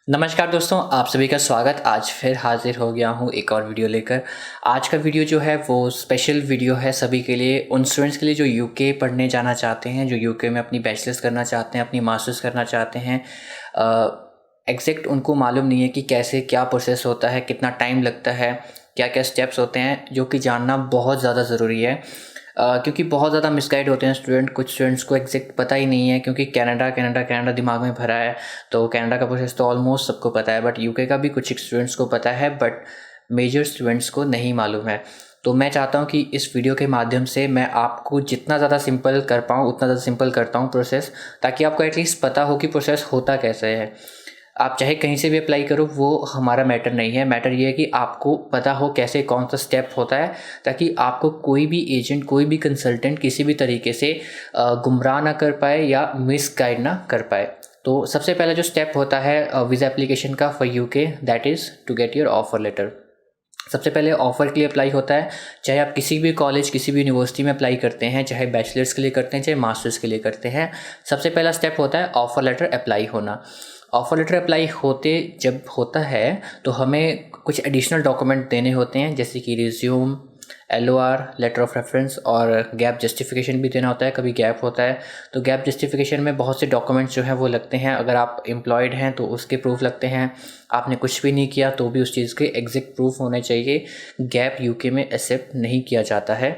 नमस्कार दोस्तों, आप सभी का स्वागत। आज फिर हाज़िर हो गया हूँ एक और वीडियो लेकर। आज का वीडियो जो है वो स्पेशल वीडियो है सभी के लिए, उन स्टूडेंट्स के लिए जो यूके पढ़ने जाना चाहते हैं, जो यूके में अपनी बैचलर्स करना चाहते हैं, अपनी मास्टर्स करना चाहते हैं। एग्जैक्ट उनको मालूम नहीं है कि कैसे क्या प्रोसेस होता है, कितना टाइम लगता है, क्या क्या स्टेप्स होते हैं, जो कि जानना बहुत ज़्यादा ज़रूरी है। क्योंकि बहुत ज़्यादा मिसगाइड होते हैं स्टूडेंट। कुछ स्टूडेंट्स को एग्जैक्ट पता ही नहीं है, क्योंकि कनाडा दिमाग में भरा है, तो कनाडा का प्रोसेस तो ऑलमोस्ट सबको पता है, बट यूके का भी कुछ स्टूडेंट्स को पता है, बट मेजर स्टूडेंट्स को नहीं मालूम है। तो मैं चाहता हूँ कि इस वीडियो के माध्यम से मैं आपको जितना ज़्यादा सिंपल कर पाऊँ उतना ज़्यादा सिंपल करता हूँ प्रोसेस, ताकि आपको एटलीस्ट पता हो कि प्रोसेस होता कैसे है। आप चाहे कहीं से भी अप्लाई करो, वो हमारा मैटर नहीं है। मैटर ये है कि आपको पता हो कैसे कौन सा स्टेप होता है, ताकि आपको कोई भी एजेंट, कोई भी कंसल्टेंट किसी भी तरीके से गुमराह ना कर पाए या मिसगाइड ना कर पाए। तो सबसे पहला जो स्टेप होता है वीज़ा एप्लीकेशन का for UK, that is to get your offer letter. सबसे पहले ऑफ़र के लिए अप्लाई होता है, चाहे आप किसी भी कॉलेज, किसी भी यूनिवर्सिटी में अप्लाई करते हैं, चाहे बैचलर्स के लिए करते हैं, चाहे मास्टर्स के लिए करते हैं। सबसे पहला स्टेप होता है ऑफ़र लेटर अप्लाई होना। ऑफ़र लेटर अप्लाई होते जब होता है तो हमें कुछ एडिशनल डॉक्यूमेंट देने होते हैं, जैसे कि resume, LOR, letter of reference, और गैप जस्टिफिकेशन भी देना होता है। कभी गैप होता है तो गैप जस्टिफिकेशन में बहुत से डॉक्यूमेंट्स जो हैं वो लगते हैं। अगर आप एम्प्लॉयड हैं तो उसके प्रूफ लगते हैं, आपने कुछ भी नहीं किया तो भी उस चीज़ के एग्जैक्ट प्रूफ होने चाहिए। गैप यूके में एक्सेप्ट नहीं किया जाता है।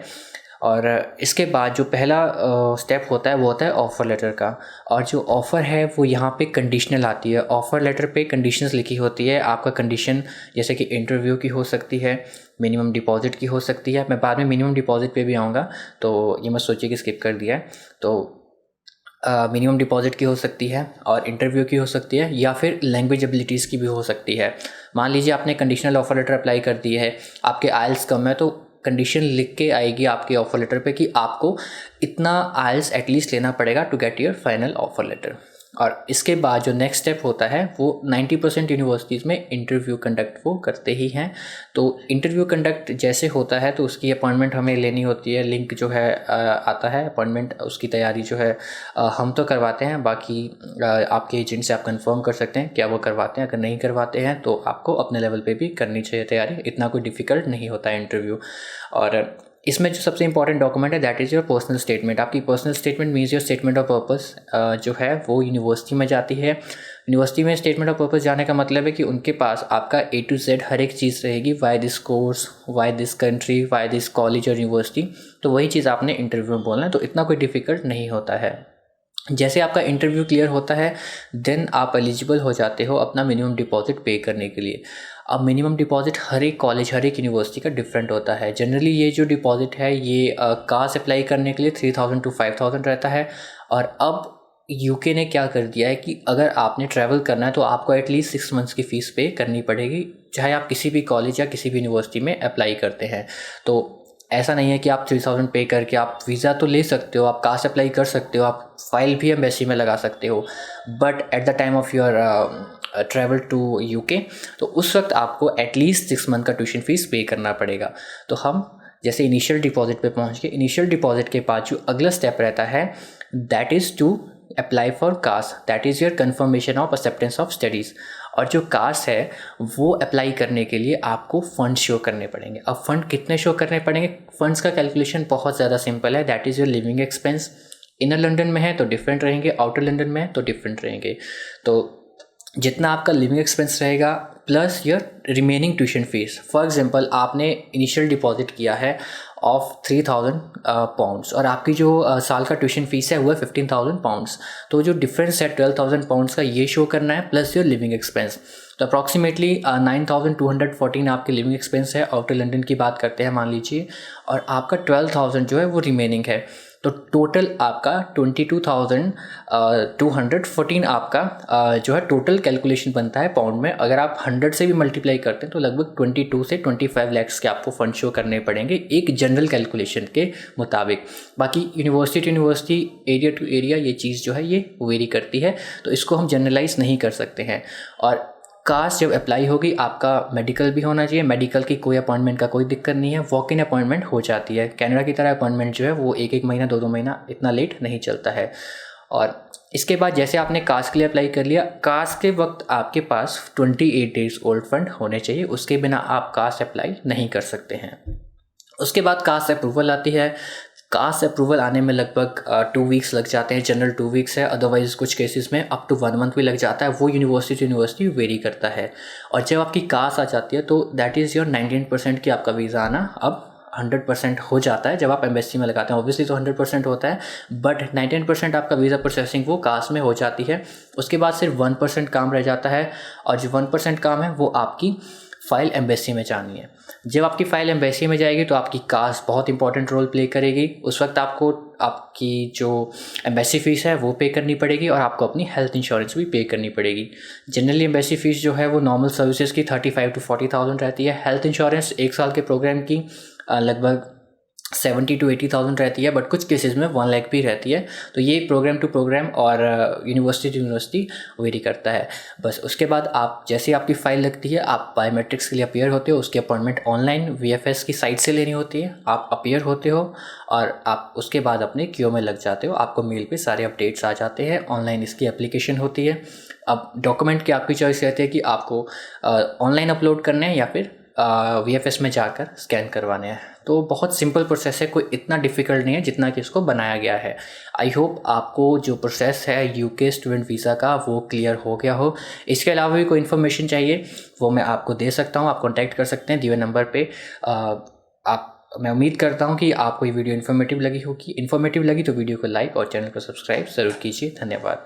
और इसके बाद जो पहला स्टेप होता है वो होता है ऑफ़र लेटर का। और जो ऑफ़र है वो यहाँ पे कंडीशनल आती है। ऑफ़र लेटर पे कंडीशंस लिखी होती है। आपका कंडीशन जैसे कि इंटरव्यू की हो सकती है, मिनिमम डिपॉज़िट की हो सकती है। मैं बाद में मिनिमम डिपॉज़िट पे भी आऊँगा, तो ये मत सोचिए कि स्किप कर दिया है। तो मिनिमम डिपॉज़िट की हो सकती है, और इंटरव्यू की हो सकती है, या फिर लैंग्वेज एबिलिटीज़ की भी हो सकती है। मान लीजिए आपने कंडीशनल ऑफ़र लेटर अप्लाई कर दी है, आपके आइल्स कम है, तो कंडीशन लिख के आएगी आपके ऑफ़र लेटर पे कि आपको इतना आइल्स एटलीस्ट लेना पड़ेगा to get your final offer letter. और इसके बाद जो नेक्स्ट स्टेप होता है वो 90% यूनिवर्सिटीज़ में इंटरव्यू कंडक्ट वो करते ही हैं। तो इंटरव्यू कंडक्ट जैसे होता है तो उसकी अपॉइंटमेंट हमें लेनी होती है। लिंक जो है आता है अपॉइंटमेंट, उसकी तैयारी जो है हम तो करवाते हैं। बाकी आपके एजेंट से आप कंफर्म कर सकते हैं क्या वो करवाते हैं। अगर नहीं करवाते हैं तो आपको अपने लेवल पे भी करनी चाहिए तैयारी। इतना कोई डिफ़िकल्ट नहीं होता है इंटरव्यू। और इसमें जो सबसे इंपॉर्टेंट डॉक्यूमेंट है that is your personal statement. आपकी personal statement means your statement of purpose जो है वो यूनिवर्सिटी में जाती है। यूनिवर्सिटी में स्टेटमेंट ऑफ पर्पस जाने का मतलब है कि उनके पास आपका A to Z हर एक चीज़ रहेगी। Why this course, why this country, why this college और यूनिवर्सिटी। तो वही चीज़ आपने इंटरव्यू में बोलना है, तो इतना कोई डिफ़िकल्ट नहीं होता है। जैसे आपका इंटरव्यू क्लियर होता है देन आप एलिजिबल हो जाते हो अपना मिनिमम डिपॉजिट पे करने के लिए। अब मिनिमम डिपॉजिट हर एक कॉलेज, हर एक यूनिवर्सिटी का डिफरेंट होता है। जनरली ये जो डिपॉजिट है ये कास अप्लाई करने के लिए 3000 to 5000 रहता है। और अब यूके ने क्या कर दिया है कि अगर आपने ट्रैवल करना है तो आपको एटलीस्ट 6 मंथ्स की फ़ीस पे करनी पड़ेगी, चाहे आप किसी भी कॉलेज या किसी भी यूनिवर्सिटी में अप्लाई करते हैं। तो ऐसा नहीं है कि आप 3000 पे करके आप वीज़ा तो ले सकते हो, आप कास्ट अप्लाई कर सकते हो, आप फाइल भी एम्बेसी में लगा सकते हो, but at the time of your travel to UK तो उस वक्त आपको एटलीस्ट 6 मंथ का ट्यूशन फ़ीस पे करना पड़ेगा। तो हम जैसे इनिशियल डिपॉजिट पे पहुंच गए, इनिशियल डिपॉजिट के बाद जो अगला स्टेप रहता है that is to apply for cast, that is your confirmation of acceptance of studies. और जो कास्ट है वो अप्लाई करने के लिए आपको फ़ंड शो करने पड़ेंगे। अब फ़ंड कितने शो करने पड़ेंगे? फ़ंड्स का कैलकुलेशन बहुत ज़्यादा सिंपल है, that is your living expense. Inner London में है तो डिफरेंट रहेंगे, आउटर लंदन में है तो डिफरेंट रहेंगे। तो जितना आपका लिविंग एक्सपेंस रहेगा plus your remaining tuition fees. For example आपने इनिशियल डिपॉजिट किया है ऑफ 3000 पाउंड्स और आपकी जो साल का ट्यूशन फीस है वो है 15,000 पाउंड्स। तो जो डिफरेंस है 12,000 पाउंड्स का ये शो करना है प्लस योर लिविंग एक्सपेंस। तो अप्रॉक्सीमेटली 9,214 आपके लिविंग एक्सपेंस है, आउटर लंदन की बात करते हैं मान लीजिए, और आपका 12,000 जो है वो रिमेनिंग है। तो टोटल आपका 22,214 आपका जो है टोटल कैलकुलेशन बनता है पाउंड में। अगर आप 100 से भी मल्टीप्लाई करते हैं तो लगभग 22 से 25 लाख के आपको फंड शो करने पड़ेंगे एक जनरल कैलकुलेशन के मुताबिक। बाकी university to university, area to area ये चीज़ जो है ये वेरी करती है, तो इसको हम जनरलाइज नहीं कर सकते हैं। और कास्ट जब अप्लाई होगी आपका मेडिकल भी होना चाहिए। मेडिकल की कोई अपॉइंटमेंट का कोई दिक्कत नहीं है, वॉक इन अपॉइंटमेंट हो जाती है। कनाडा की तरह अपॉइंटमेंट जो है वो एक महीना 2 महीना इतना लेट नहीं चलता है। और इसके बाद जैसे आपने कास्ट के लिए अप्लाई कर लिया, कास्ट के वक्त आपके पास 28 डेज ओल्ड फंड होने चाहिए, उसके बिना आप कास्ट अप्लाई नहीं कर सकते हैं। उसके बाद कास्ट अप्रूवल आती है। कास्ट अप्रूवल आने में लगभग 2 वीक्स लग जाते हैं, जनरल 2 वीक्स है, अदरवाइज़ कुछ केसेस में अप टू 1 मंथ भी लग जाता है, वो यूनिवर्सिटी टू यूनिवर्सिटी वेरी करता है। और जब आपकी कास्ट आ जाती है तो दैट इज़ योर 19% की आपका वीज़ा आना अब 100% हो जाता है। जब आप एम्बेसी में लगाते हैं ऑब्वियसली तो 100% होता है, बट 19% आपका वीज़ा प्रोसेसिंग वो कास्ट में हो जाती है। उसके बाद सिर्फ 1% काम रह जाता है, और जो 1% काम है वो आपकी फ़ाइल एम्बेसी में जानी है। जब आपकी फ़ाइल एम्बेसी में जाएगी तो आपकी कास्ट बहुत इंपॉर्टेंट रोल प्ले करेगी। उस वक्त आपको आपकी जो एम्बेसी फ़ीस है वो पे करनी पड़ेगी, और आपको अपनी हेल्थ इंश्योरेंस भी पे करनी पड़ेगी। जनरली एम्बेसी फ़ीस जो है वो नॉर्मल सर्विसेज की 35 to 40,000 रहती है। हेल्थ इंश्योरेंस 1 साल के प्रोग्राम की लगभग 70 to 80,000 रहती है, बट कुछ केसेस में 1 लाख भी रहती है। तो ये प्रोग्राम टू प्रोग्राम और यूनिवर्सिटी टू यूनिवर्सिटी वेरी करता है। बस उसके बाद आप जैसे आपकी फ़ाइल लगती है, आप बायोमेट्रिक्स के लिए अपीयर होते हो। उसकी अपॉइंटमेंट ऑनलाइन VFS की साइट से लेनी होती है। आप अपीयर होते हो और आप उसके बाद अपने क्यू में लग जाते हो। आपको मेल पे सारे अपडेट्स आ जाते हैं। ऑनलाइन इसकी एप्लीकेशन होती है। अब डॉक्यूमेंट की आपकी चॉइस रहती है कि आपको ऑनलाइन अपलोड करने हैं या फिर VFS में जाकर स्कैन करवाने हैं। तो बहुत सिंपल प्रोसेस है, कोई इतना डिफ़िकल्ट नहीं है जितना कि इसको बनाया गया है। आई होप आपको जो प्रोसेस है UK स्टूडेंट वीज़ा का वो क्लियर हो गया हो। इसके अलावा भी कोई इन्फॉर्मेशन चाहिए वो मैं आपको दे सकता हूँ, आप कॉन्टैक्ट कर सकते हैं दिए हुए नंबर पे। मैं उम्मीद करता हूँ कि आपको ये वीडियो इन्फॉर्मेटिव लगी होगी। इन्फॉर्मेटिव लगी तो वीडियो को लाइक और चैनल को सब्सक्राइब ज़रूर कीजिए। धन्यवाद।